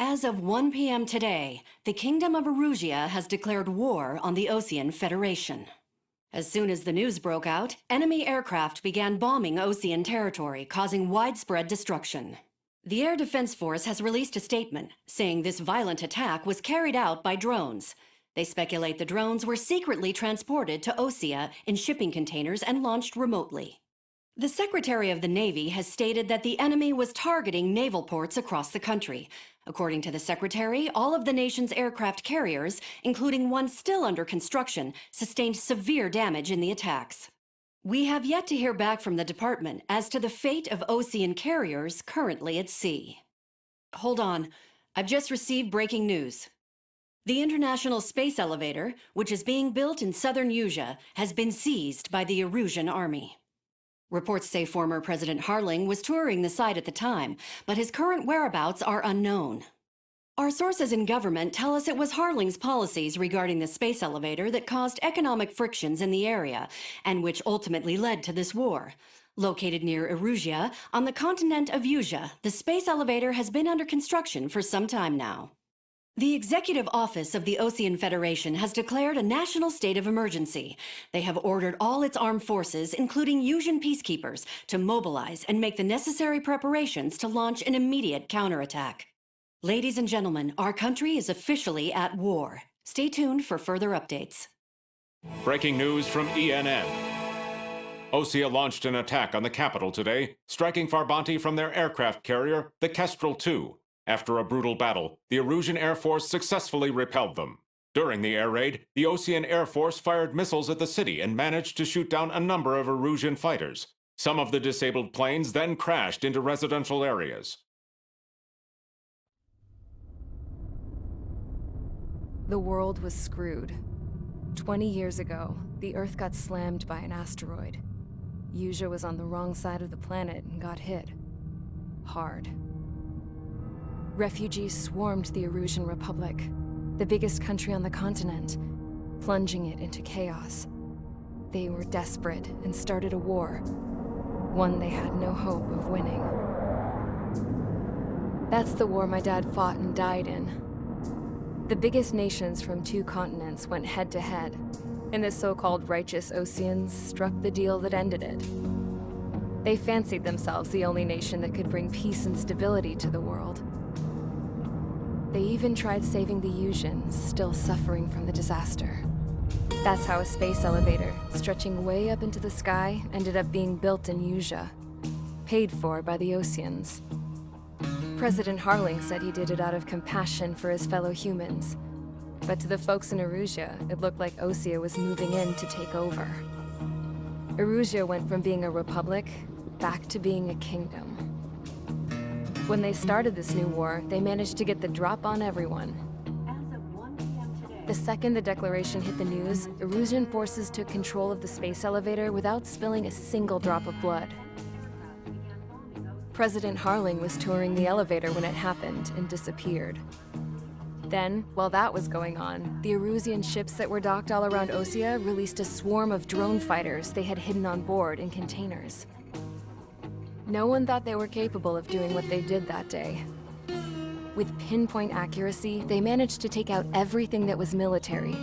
As of 1 p.m. today, the Kingdom of Erusia has declared war on the Osean Federation. As soon as the news broke out, enemy aircraft began bombing Osean territory, causing widespread destruction. The Air Defense Force has released a statement saying this violent attack was carried out by drones. They speculate the drones were secretly transported to Osea in shipping containers and launched remotely. The Secretary of the Navy has stated that the enemy was targeting naval ports across the country. According to the Secretary, all of the nation's aircraft carriers, including one still under construction, sustained severe damage in the attacks. We have yet to hear back from the department as to the fate of Osean carriers currently at sea. Hold on, I've just received breaking news. The International Space Elevator, which is being built in southern Usea, has been seized by the Erusian Army. Reports say former President Harling was touring the site at the time, but his current whereabouts are unknown. Our sources in government tell us it was Harling's policies regarding the space elevator that caused economic frictions in the area, and which ultimately led to this war. Located near Erusia, on the continent of Usea, the space elevator has been under construction for some time now. The Executive Office of the Osean Federation has declared a national state of emergency. They have ordered all its armed forces, including Usian peacekeepers, to mobilize and make the necessary preparations to launch an immediate counterattack. Ladies and gentlemen, our country is officially at war. Stay tuned for further updates. Breaking news from ENN. Osea launched an attack on the capital today, striking Farbanti from their aircraft carrier, the Kestrel II. After a brutal battle, the Erusian Air Force successfully repelled them. During the air raid, the Osean Air Force fired missiles at the city and managed to shoot down a number of Erusian fighters. Some of the disabled planes then crashed into residential areas. The world was screwed. 20 years ago, the Earth got slammed by an asteroid. Usea was on the wrong side of the planet and got hit. Hard. Refugees swarmed the Erusian Republic, the biggest country on the continent, plunging it into chaos. They were desperate and started a war, one they had no hope of winning. That's the war my dad fought and died in. The biggest nations from 2 continents went head-to-head, and the so-called righteous Oseans struck the deal that ended it. They fancied themselves the only nation that could bring peace and stability to the world. They even tried saving the Usians, still suffering from the disaster. That's how a space elevator, stretching way up into the sky, ended up being built in Usea, paid for by the Oseans. President Harling said he did it out of compassion for his fellow humans. But to the folks in Erusia, it looked like Osea was moving in to take over. Erusia went from being a republic back to being a kingdom. When they started this new war, they managed to get the drop on everyone. As of 1 p.m. today, The second the declaration hit the news, Erusian forces took control of the space elevator without spilling a single drop of blood. President Harling was touring the elevator when it happened and disappeared. Then, while that was going on, the Erusian ships that were docked all around Osea released a swarm of drone fighters they had hidden on board in containers. No one thought they were capable of doing what they did that day. With pinpoint accuracy, they managed to take out everything that was military,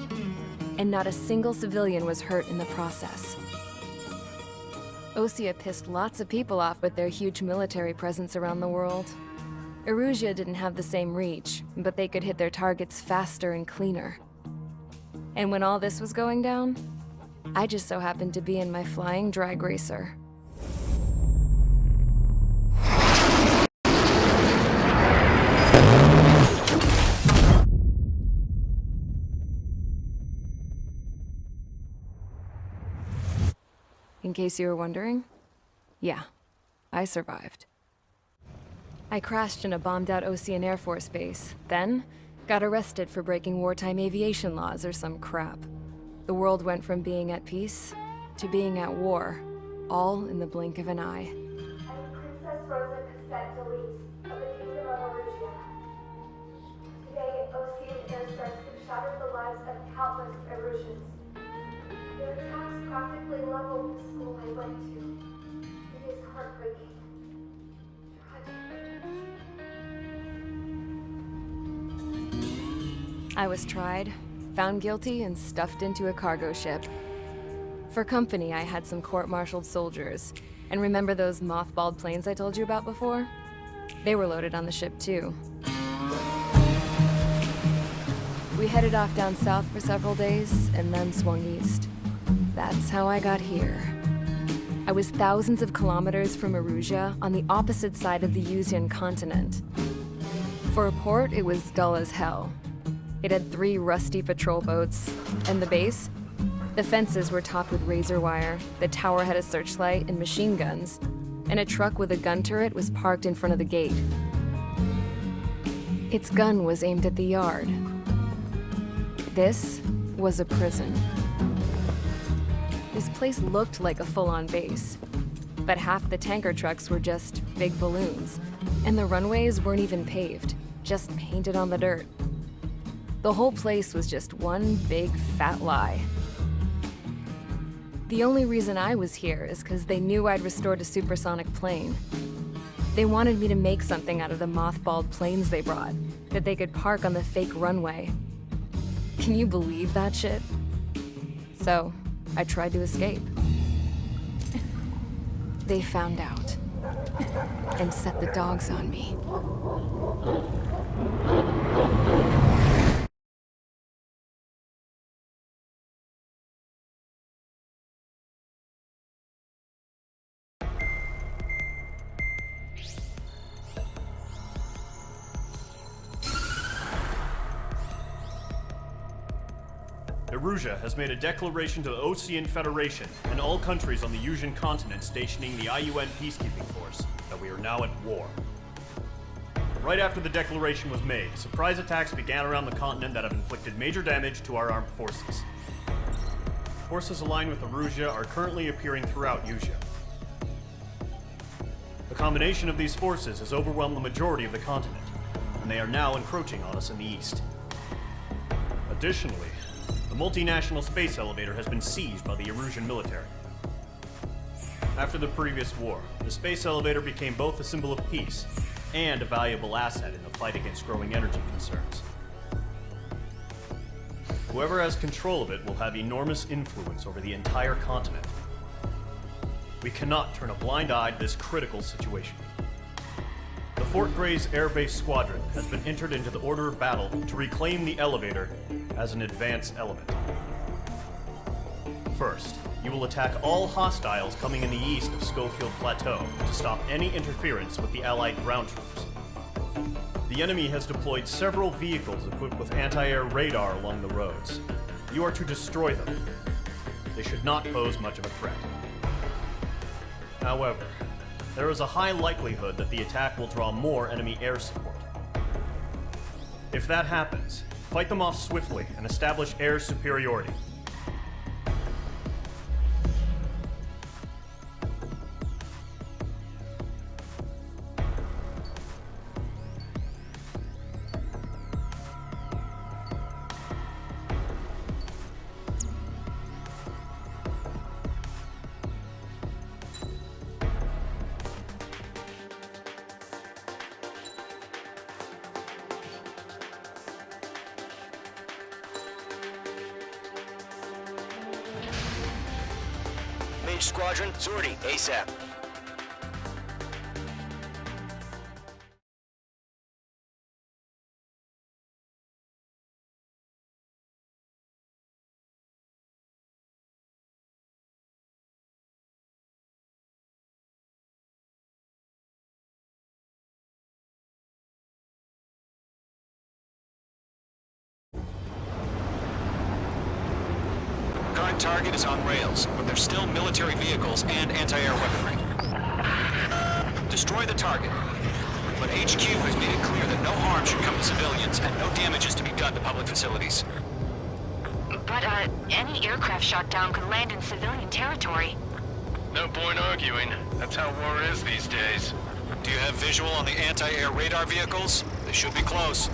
and not a single civilian was hurt in the process. Osea pissed lots of people off with their huge military presence around the world. Erusia didn't have the same reach, but they could hit their targets faster and cleaner. And when all this was going down, I just so happened to be in my flying drag racer. In case you were wondering, yeah, I survived. I crashed in a bombed-out Osean Air Force base, then got arrested for breaking wartime aviation laws or some crap. The world went from being at peace to being at war, all in the blink of an eye. I'm Princess Rosa Cassette Delete of the Kingdom of Erusia. Today, Osean airstrikes have shattered the lives of countless Erusians. Their attacks practically leveled the school I went to. It is heartbreaking. Tragic. I was tried, found guilty, and stuffed into a cargo ship. For company, I had some court-martialed soldiers. And remember those mothballed planes I told you about before? They were loaded on the ship too. We headed off down south for several days, and then swung east. That's how I got here. I was thousands of kilometers from Erusia, on the opposite side of the Yuzian continent. For a port, it was dull as hell. It had 3 rusty patrol boats, and the base? The fences were topped with razor wire, the tower had a searchlight and machine guns, and a truck with a gun turret was parked in front of the gate. Its gun was aimed at the yard. This was a prison. This place looked like a full-on base, but half the tanker trucks were just big balloons, and the runways weren't even paved, just painted on the dirt. The whole place was just one big fat lie. The only reason I was here is because they knew I'd restored a supersonic plane. They wanted me to make something out of the mothballed planes they brought, that they could park on the fake runway. Can you believe that shit? So, I tried to escape. They found out, and set the dogs on me. Erusia has made a declaration to the Osean Federation and all countries on the Yuzian continent stationing the IUN peacekeeping force that we are now at war. Right after the declaration was made, surprise attacks began around the continent that have inflicted major damage to our armed forces. Forces aligned with Erusia are currently appearing throughout Yusia. The combination of these forces has overwhelmed the majority of the continent, and they are now encroaching on us in the east. Additionally, the multinational space elevator has been seized by the Erusian military. After the previous war, the space elevator became both a symbol of peace and a valuable asset in the fight against growing energy concerns. Whoever has control of it will have enormous influence over the entire continent. We cannot turn a blind eye to this critical situation. The Fort Gray's Air Base Squadron has been entered into the order of battle to reclaim the elevator as an advance element. First, you will attack all hostiles coming in the east of Schofield Plateau to stop any interference with the Allied ground troops. The enemy has deployed several vehicles equipped with anti-air radar along the roads. You are to destroy them. They should not pose much of a threat. However, there is a high likelihood that the attack will draw more enemy air support. If that happens, fight them off swiftly and establish air superiority. Mage Squadron, sortie, ASAP. Current target is on rails, but there's still military vehicles and anti-air weaponry. Destroy the target, but HQ has made it clear that no harm should come to civilians and no damage is to be done to public facilities. But, any aircraft shot down could land in civilian territory. No point arguing. That's how war is these days. Do you have visual on the anti-air radar vehicles? They should be close.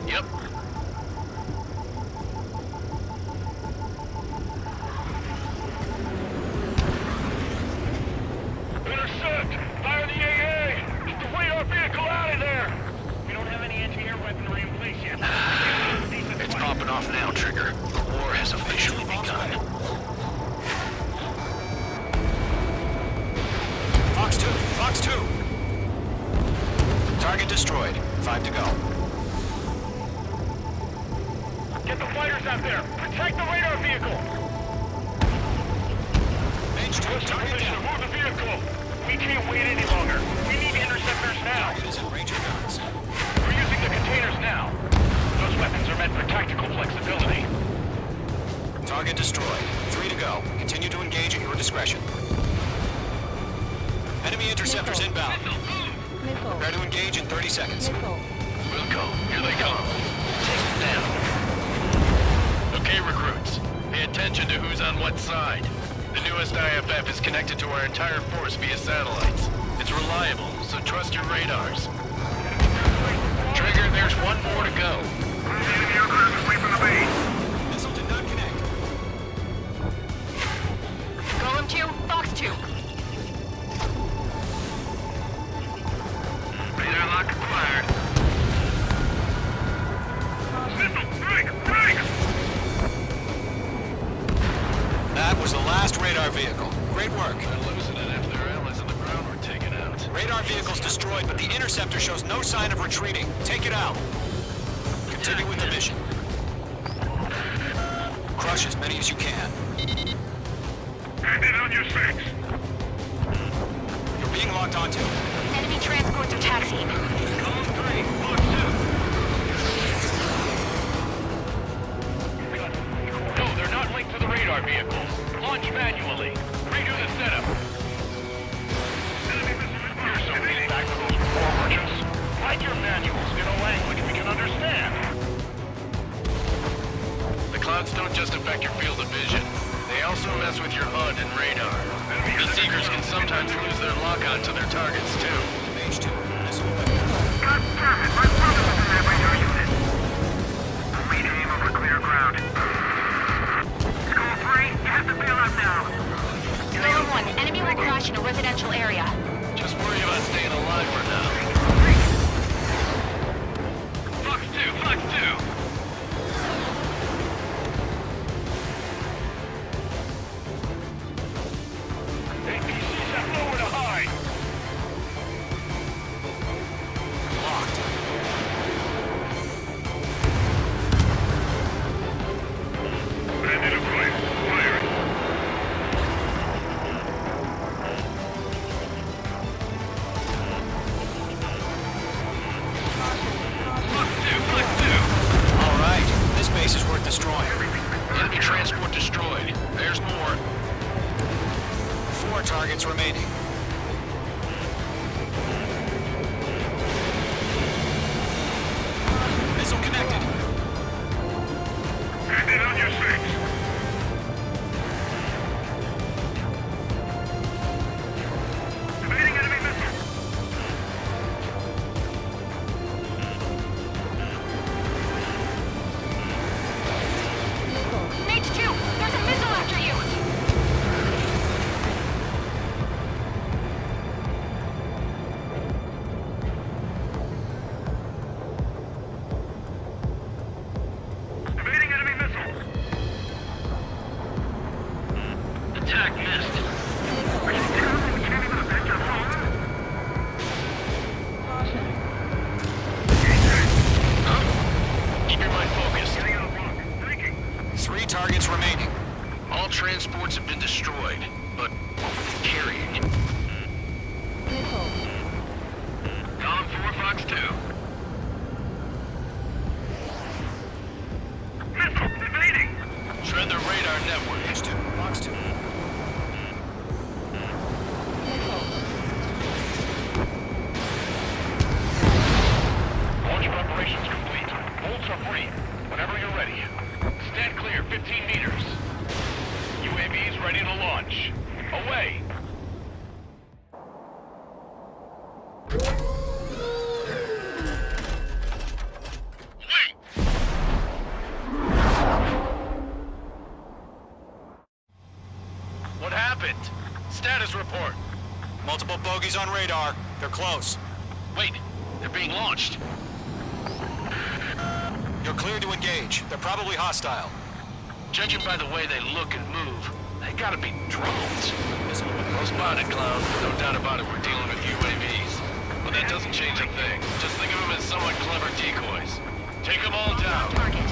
Yep. Intercept! Fire the AA! Get the radar vehicle out of there! We don't have any anti-air weaponry in place yet. Decent Target destroyed. 5 to go. Get the fighters out there! Protect the radar vehicle! H2, target Position, down. move the vehicle! We can't wait any longer. We need interceptors now. Target is in range of guns. We're using the containers now. Those weapons are meant for tactical flexibility. Target destroyed. 3 to go. Continue to engage at your discretion. Enemy interceptors inbound. Nickel. Prepare to engage in 30 seconds. Nickel. Wilco, here they come. Take them down. Okay, recruits. Pay attention to who's on what side. The newest IFF is connected to our entire force via satellites. It's reliable, so trust your radars. Trigger, there's one more to go. Enemy aircraft away from the base. Missile did not connect. Golem 2, Fox 2. Radar lock acquired. Missile, break! That was the last radar vehicle. Great work. They're losing it after their allies on the ground were taken out. Radar vehicle's destroyed, but the interceptor shows no sign of retreating. Take it out. Continue with the mission. Crush as many as you can. Hand it on your 6. You're being locked onto. Enemy transports are taxiing. Column 3, Fox 2. No, they're not linked to the radar vehicles. Launch manually. Redo the setup. You're so being back to those war merchants. Write your manuals in a language we can understand. The clouds don't just affect your field of vision. They also mess with your HUD and radar. The Seekers can sometimes lose their lock-on to their targets, too. H2. Missile weapon. God damn it, my brother was in that radar unit. We aim over clear ground. School 3, you have to bail out now. Golem 1, enemy will crash in a residential area. Just worry about staying alive for now. Fox 2, Fox 2. APCs have nowhere to hide. Bandit approach. Fire. Fox 2, Fox 2. All right. This base is worth destroying. Enemy transport destroyed. There's more. 4 targets remaining. Missile connected. Hand it on your 6. Evading enemy missile. Mage 2, there's a missile after you. Evading enemy missile. Attack missed. Are you telling me we can't even avenge our fallen? Keep your mind focused. Getting out of block. Thinking. 3 targets remaining. All transports have been destroyed, but what were they carrying? Nickel. Column 4, Fox 2. Missile evading. Shred the radar network. H2. Fox 2. Launch preparations complete. Bolts are free. Whenever you're ready. Stand clear, 15 meters. UAVs ready to launch. Away! Wait! What happened? Status report. Multiple bogies on radar. They're close. Wait, they're being launched. You're cleared to engage. They're probably hostile. Judging by the way they look and move, they gotta be drones. Missile weapon. Well spotted, Cloud. No doubt about it, we're dealing with UAVs. but that doesn't change a thing. Just think of them as somewhat clever decoys. Take them all down. Target.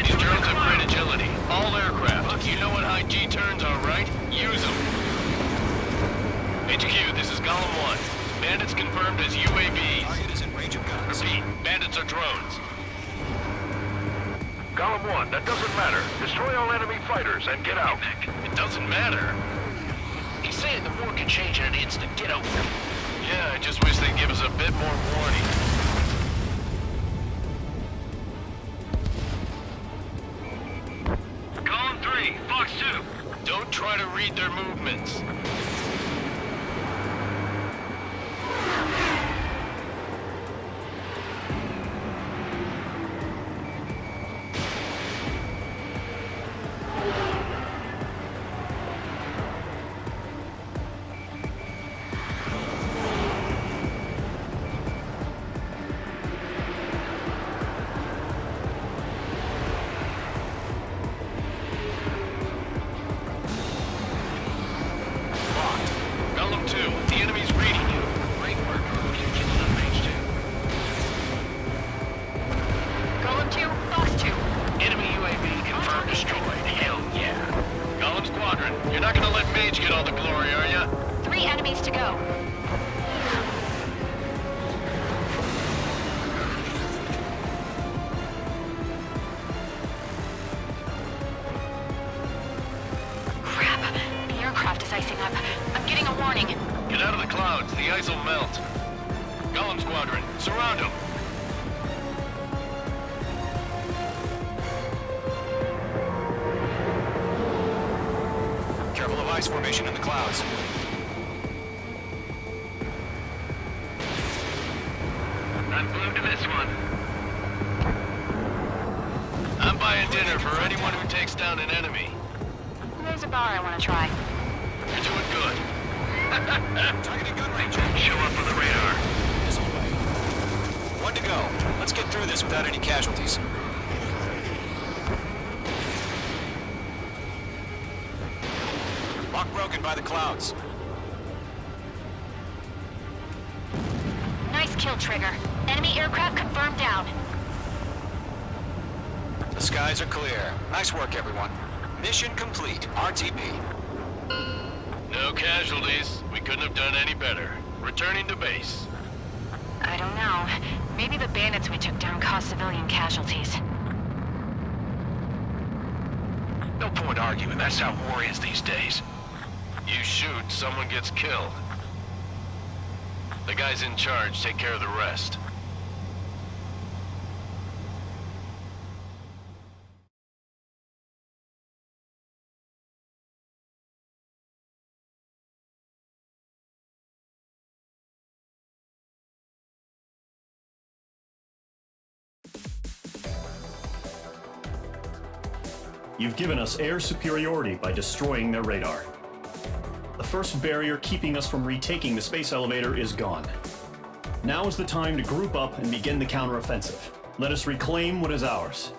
These drones have great agility. All aircraft. You know what high G turns are, right? Use them. HQ, this is Golem 1. Bandits confirmed as UAVs. Target is in range of guns. Repeat, bandits are drones. Golem 1, that doesn't matter. Destroy all enemy fighters and get out. It doesn't matter. He's saying the war can change in an instant. Get out. Yeah, I just wish they'd give us a bit more warning. Golem 3, Fox 2. Don't try to read their movements. Golem 2, the enemy's reading you. Great work. Keep on range 2. Golem 2, Fox 2. Enemy UAV confirmed destroyed. Hell yeah. Golem Squadron, you're not gonna let Mage get all the glory, are ya? 3 enemies to go. Crap. The aircraft is icing up. I'm getting a warning. Get out of the clouds, the ice will melt. Golem Squadron, surround them. Careful of ice formation in the clouds. I'm glued to this one. I'm buying dinner for anyone who takes down an enemy. There's a bar I want to try. You're doing good. Targeting gun range. Show up on the radar. This way. 1 to go. Let's get through this without any casualties. Lock broken by the clouds. Nice kill, Trigger. Enemy aircraft confirmed down. The skies are clear. Nice work, everyone. Mission complete. RTB. No casualties. We couldn't have done any better. Returning to base. I don't know. Maybe the bandits we took down caused civilian casualties. No point arguing. That's how war is these days. You shoot, someone gets killed. The guys in charge take care of the rest. You've given us air superiority by destroying their radar. The first barrier keeping us from retaking the space elevator is gone. Now is the time to group up and begin the counteroffensive. Let us reclaim what is ours.